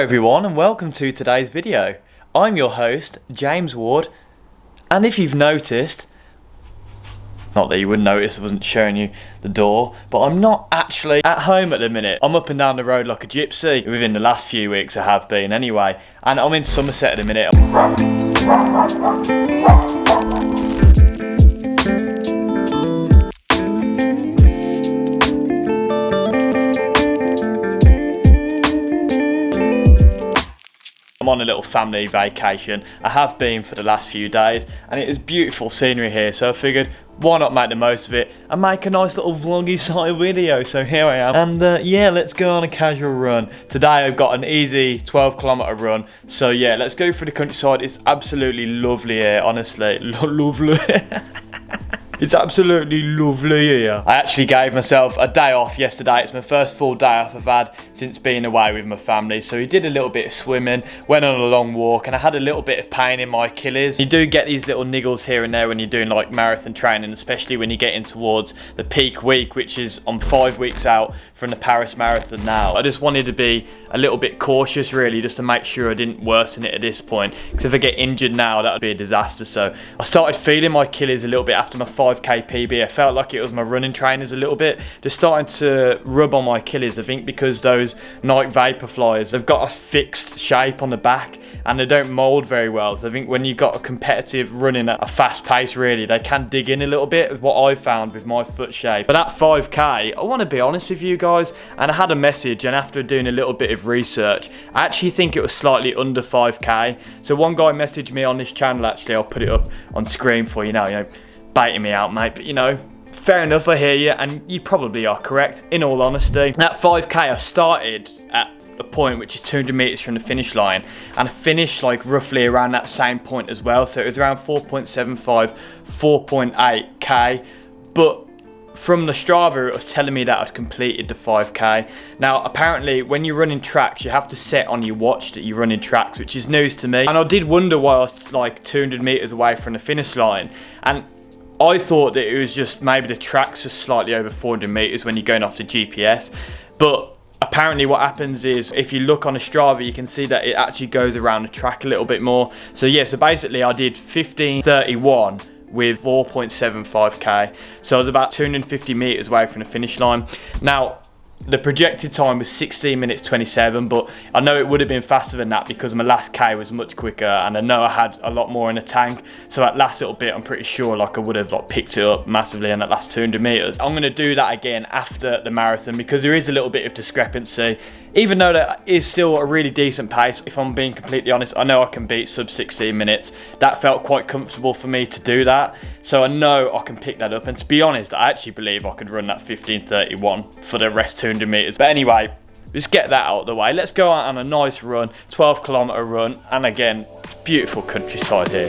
everyone and welcome to today's video. I'm your host, James Ward, and if you've noticed, not that you wouldn't notice, I wasn't showing you the door, but I'm not actually at home at the minute. I'm up and down the road like a gypsy. Within the last few weeks I have been anyway, and I'm in Somerset at the minute. I'm on a little family vacation. I have been for the last few days and it is beautiful scenery here, so I figured why not make the most of it and make a nice little vloggy style video. So here I am, and yeah, let's go on a casual run. Today I've got an easy 12-kilometer run, so yeah, let's go through the countryside. It's absolutely lovely here, honestly. Lovely. It's absolutely lovely here. I actually gave myself a day off yesterday. It's my first full day off I've had since being away with my family. So we did a little bit of swimming, went on a long walk, and I had a little bit of pain in my Achilles. You do get these little niggles here and there when you're doing like marathon training, especially when you're getting towards the peak week, which is on 5 weeks out from the Paris Marathon now. I just wanted to be a little bit cautious really, just to make sure I didn't worsen it at this point, because if I get injured now that would be a disaster. So I started feeling my Achilles a little bit after my 5k PB. I felt like it was my running trainers a little bit, just starting to rub on my Achilles. I think because those Nike Vaporflies, they've got a fixed shape on the back and they don't mold very well. So I think when you've got a competitive running at a fast pace really, they can dig in a little bit, is what I found with my foot shape. But at 5k, I want to be honest with you guys, and I had a message, and after doing a little bit of research, I actually think it was slightly under 5k. So one guy messaged me on this channel, actually I'll put it up on screen for you now, baiting me out mate, but fair enough, I hear you, and you probably are correct, in all honesty. At 5k I started at a point which is 200 meters from the finish line, and I finished like roughly around that same point as well, so it was around 4.75 4.8k, but from the Strava it was telling me that I'd completed the 5k. Now apparently when you're running tracks you have to set on your watch that you're running tracks, which is news to me, and I did wonder why I was like 200 meters away from the finish line, and I thought that it was just maybe the tracks are slightly over 400 meters when you're going off the GPS, but apparently what happens is if you look on a Strava you can see that it actually goes around the track a little bit more. So yeah, so basically I did 15:31 with 4.75k, so I was about 250 meters away from the finish line. Now the projected time was 16 minutes 27, but I know it would have been faster than that because my last K was much quicker, and I know I had a lot more in the tank. So that last little bit, I'm pretty sure like I would have like picked it up massively in that last 200 meters. I'm going to do that again after the marathon because there is a little bit of discrepancy. Even though that is still a really decent pace, if I'm being completely honest, I know I can beat sub 16 minutes. That felt quite comfortable for me to do that. So I know I can pick that up. And to be honest, I actually believe I could run that 15:31 for the rest 200 meters. But anyway, let's get that out of the way. Let's go out on a nice run, 12-kilometer run. And again, beautiful countryside here.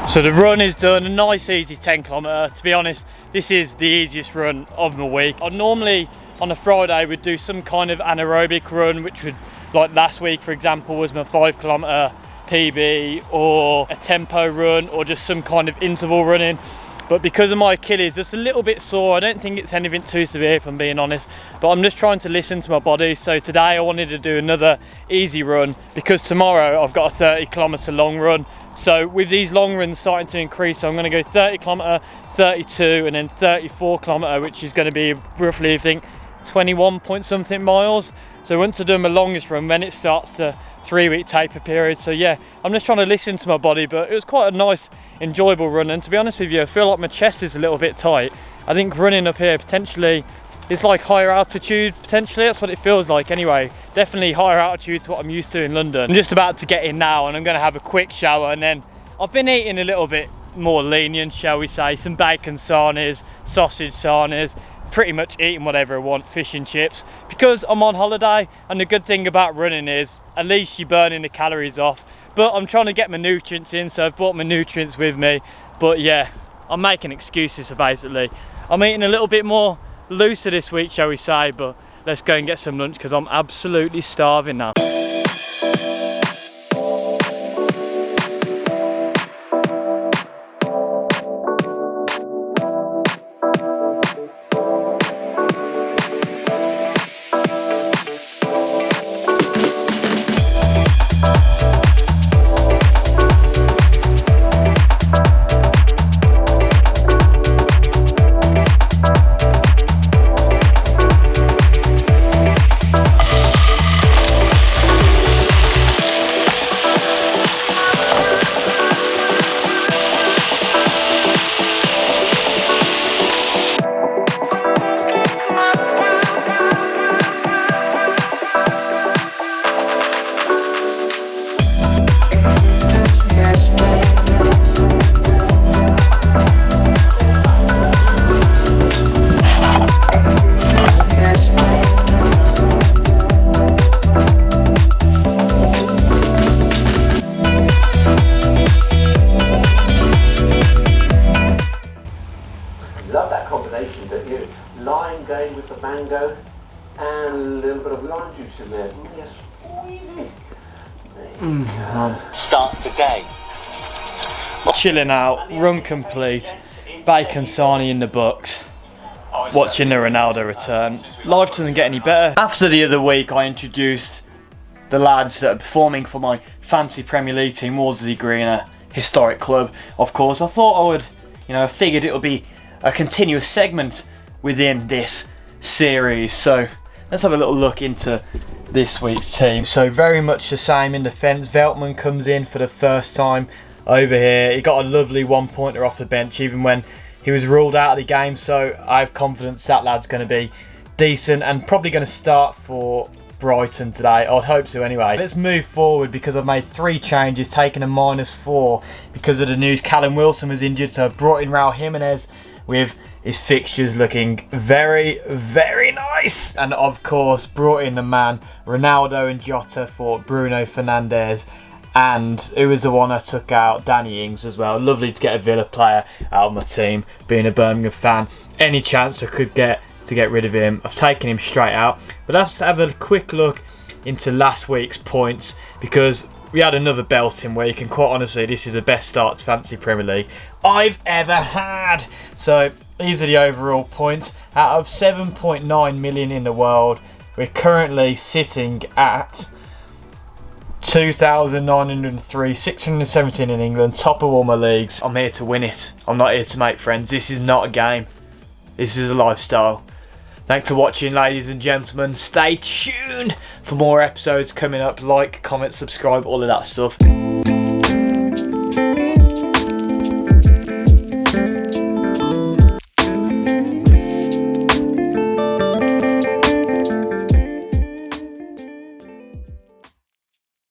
So the run is done, a nice easy 10 kilometer. To be honest, this is the easiest run of my week. I normally on a Friday we'd do some kind of anaerobic run, which would, like last week for example, was my 5 kilometre PB, or a tempo run, or just some kind of interval running. But because of my Achilles, just a little bit sore. I don't think it's anything too severe if I'm being honest, but I'm just trying to listen to my body. So today I wanted to do another easy run, because tomorrow I've got a 30 kilometre long run. So with these long runs starting to increase, so I'm going to go 30 kilometre, 32 and then 34 kilometre, which is going to be roughly, I think, 21 point something miles. So once I do my longest run, then it starts to 3-week taper period. So yeah, I'm just trying to listen to my body, but it was quite a nice, enjoyable run. And to be honest with you, I feel like my chest is a little bit tight. I think running up here potentially, it's like higher altitude potentially, that's what it feels like anyway. Definitely higher altitude to what I'm used to in London. I'm just about to get in now and I'm going to have a quick shower, and then I've been eating a little bit more lenient, shall we say, some bacon sarnies, sausage sarnies, pretty much eating whatever I want, fish and chips, because I'm on holiday. And the good thing about running is at least you're burning the calories off, but I'm trying to get my nutrients in, so I've brought my nutrients with me. But yeah, I'm making excuses. So basically I'm eating a little bit more looser this week, shall we say, but let's go and get some lunch because I'm absolutely starving now. Love that combination, don't you? Lime going with the mango and a little bit of lime juice in there. Yes, Start the day. Chilling out, run complete, bacon sarnie in the books, watching the Ronaldo return. Life doesn't get any better. After the other week I introduced the lads that are performing for my fancy Premier League team, Wolseley Green, a historic club of course. I thought I would, I figured it would be a continuous segment within this series. So let's have a little look into this week's team. So very much the same in defence. Veltman comes in for the first time over here. He got a lovely 1-pointer off the bench even when he was ruled out of the game. So I have confidence that lad's going to be decent and probably going to start for Brighton today. I'd hope so anyway. Let's move forward because I've made 3 changes, taking a -4 because of the news Callum Wilson was injured. So I've brought in Raul Jimenez with his fixtures looking very, very nice. And of course brought in the man Ronaldo and Jota for Bruno Fernandes. And who was the one I took out? Danny Ings as well. Lovely to get a Villa player out of my team, being a Birmingham fan. Any chance I could get to get rid of him, I've taken him straight out. But let's have a quick look into last week's points, because we had another belting week, and quite honestly this is the best start to Fantasy Premier League I've ever had. So these are the overall points. Out of 7.9 million in the world, we're currently sitting at 2,903, 617 in England, top of all my leagues. I'm here to win it. I'm not here to make friends. This is not a game. This is a lifestyle. Thanks for watching, ladies and gentlemen. Stay tuned for more episodes coming up. Like, comment, subscribe, all of that stuff.